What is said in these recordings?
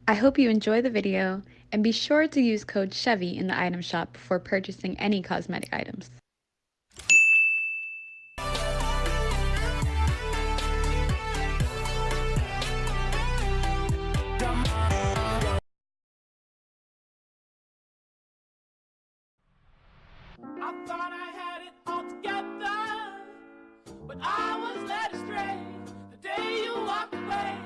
I hope you enjoy the video, and be sure to use code Chevy in the item shop before purchasing any cosmetic items. I thought I had it all together, but I was led astray. The day you walked away,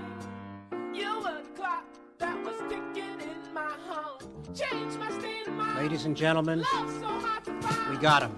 you were the clock that was ticking in my home. Changed my state of mind. Ladies and gentlemen, Love so hard to find. we got him.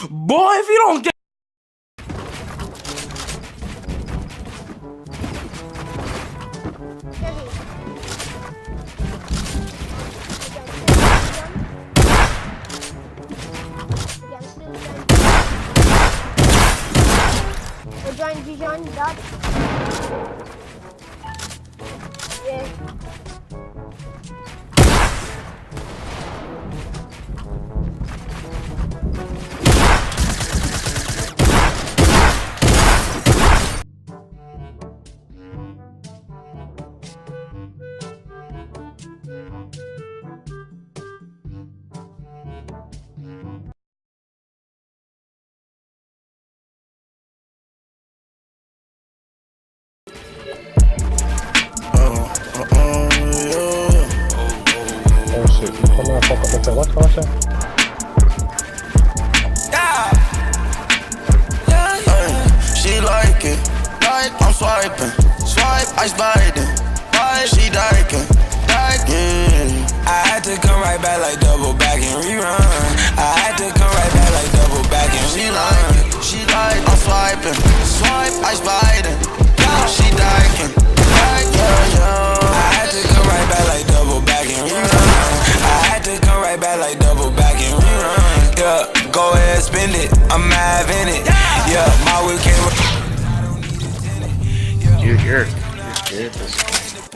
Boy, if you don't get Join that. Yeah. Oh shit, you come here and fuck up the tail. What caution? She like it, I'm swiping, ice biting, she liking, I had to come right back like double back and rerun. I had to come right back like double back and rerun. She like, I'm swiping, ice biting, she liking, I had to come right back like double back and rerun. I had to come right back like double back and rerun. Yeah, go ahead, spend it, I'm having it. Yeah, my weekend. You're good. You're good.